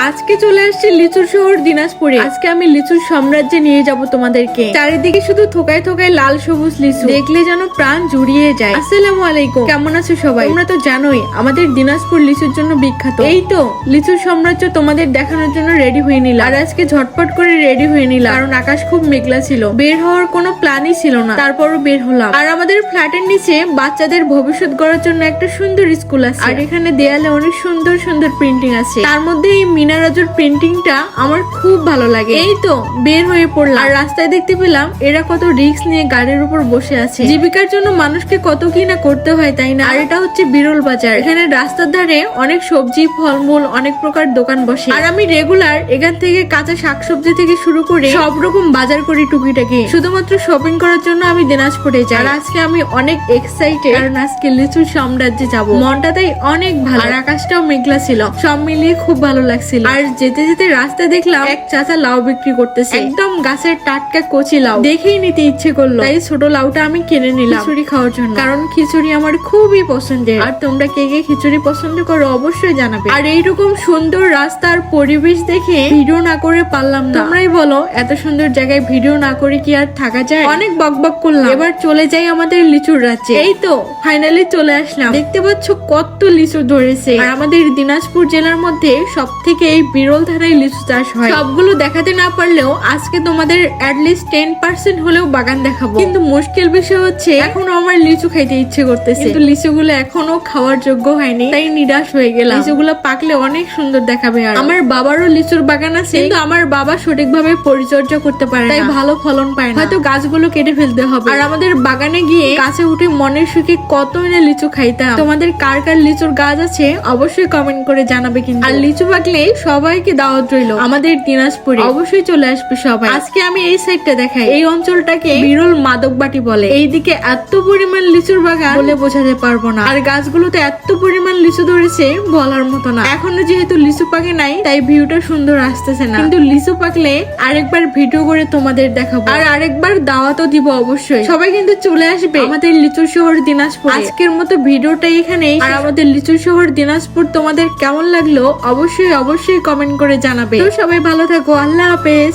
আজকে চলে আসছে লিচুর শহর দিনাজপুরে। আজকে আমি লিচুর সাম্রাজ্যে নিয়ে যাব তোমাদেরকে। চারিদিকে শুধু থোকায় থোকায় লাল সবুজ লিচু, দেখলে যেন প্রাণ জুড়িয়ে যায়। আসসালামু আলাইকুম, কেমন আছো সবাই? তোমরা তো জানোই আমাদের দিনাজপুর লিচুর জন্য বিখ্যাত। এই তো লিচুর সাম্রাজ্য তোমাদের দেখানোর জন্য রেডি হয়ে নিলাম। আর আজকে ঝটপট করে রেডি হয়ে নিলাম, কারণ আকাশ খুব মেঘলা ছিল। বের হওয়ার কোনো প্ল্যানই ছিল না, তারপরও বের হলাম। আর আমাদের ফ্ল্যাটের নিচে বাচ্চাদের ভবিষ্যৎ গড়ার জন্য একটা সুন্দর স্কুল আছে। আর এখানে দেয়ালে অনেক সুন্দর সুন্দর প্রিন্টিং আছে, তার মধ্যে এই মিনারাজুর প্রিন্টিংটা আমার খুব ভালো লাগে। এই তো বের হয়ে পড়লাম, আর রাস্তায় দেখতে পেলাম এরা কত রিস্ক নিয়ে গাড়ির উপর বসে আছে। জীবিকার জন্য মানুষকে কত কি না করতে হয়, তাই না? আর এটা হচ্ছে বিরল বাজার। এখানে রাস্তার ধারে অনেক সবজি, ফলমূল, অনেক প্রকার দোকান বসে। আর আমি রেগুলার এখান থেকে কাঁচা শাকসবজি থেকে শুরু করে সব রকম বাজার করি টুকিটাকি, শুধুমাত্র শপিং করার জন্য আমি দিনাজপুরে যাই। আর আজকে আমি অনেক এক্সাইটেড, কারণ আজকে লিচুর সাম্রাজ্যে যাব। মনটা তাই অনেক ভালো, আর আকাশটাও মেঘলা ছিল। সব মিলিয়ে খুব ভালো লাগছিল। আর যেতে যেতে রাস্তায় দেখলাম এক চাচা লাউ বিক্রি করতেছে, একদম গাছের টাটকা কচি লাউ। দেখেই নিতে ইচ্ছে করলো, তাই ছোট লাউটা আমি কিনে নিলাম খিচুড়ি খাওয়ার জন্য, কারণ খিচুড়ি আমার খুবই পছন্দের। আর তোমরা কে কে খিচুড়ি পছন্দ করো অবশ্যই জানাবে। আর এইরকম সুন্দর রাস্তার পরিবেশ দেখে ভিডিও না করে পারলাম না। তোমরাই বলো, এত সুন্দর জায়গায় ভিডিও না করে কি আর থাকা যায়? অনেক বকবক করলাম, এবার চলে যাই আমাদের লিচুর রাজ্যে। এই তো ফাইনালি চলে আসলাম। দেখতে পাচ্ছ কত লিচু ধরেছে। আর আমাদের দিনাজপুর জেলার মধ্যে সব থেকে এই বিরল ধারায় লিচু চাষ হয়। সবগুলো দেখাতে না পারলেও আজকে তোমাদের অ্যাটলিস্ট 10% হলেও বাগান দেখাবো। কিন্তু মুশকিল বিষয় হচ্ছে এখনো আমার লিচু খাইতে ইচ্ছে করতেছে, কিন্তু লিচুগুলো এখনো খাওয়ার যোগ্য হয়নি, তাই নিরাশ হয়ে গেলাম। লিচুগুলো পাকলে অনেক সুন্দর দেখাবে। আর আমার বাবারও লিচুর বাগান আছে, কিন্তু আমার বাবা সঠিকভাবে পরিচর্যা করতে পারে না, তাই ভালো ফলন পায় না। হয়তো গাছগুলো কেটে ফেলতে হবে। আর আমাদের বাগানে গিয়ে গাছে উঠে মনের সুখে কত এনে লিচু খাইতাম। তোমাদের কার কার লিচুর গাছ আছে অবশ্যই কমেন্ট করে জানাবে। কিন্তু আর লিচু পাকলে সবাইকে দাওয়াত রইলো আমাদের দিনাজপুরে, অবশ্যই চলে আসবে সবাই। আজকে আমি এই সাইডটা দেখাই। এই অঞ্চলটাকে বিরল মাদকবাটি বলে। এইদিকে এত পরিমাণ লিচুর বাগান বলে বোঝাতে পারবো না। আর গাছগুলোতে এত পরিমাণ লিচু ধরেছে বলার মতো না। এখনো যেহেতু লিচু পাকে নাই, তাই ভিউটা সুন্দর আসতেছে না, কিন্তু লিচু পাকলে আরেকবার ভিডিও করে তোমাদের দেখাবো, আর আরেকবার দাওয়াতও দিব অবশ্যই। সবাই কিন্তু চলে আসবে আমাদের লিচুর শহর দিনাজপুর। আজকের মতো ভিডিওটা এখানেই। আর আমাদের লিচুর শহর দিনাজপুর তোমাদের কেমন লাগলো অবশ্যই অবশ্যই কমেন্ট করে জানাবে। তো সবাই ভালো থাকো, আল্লাহ হাফেজ।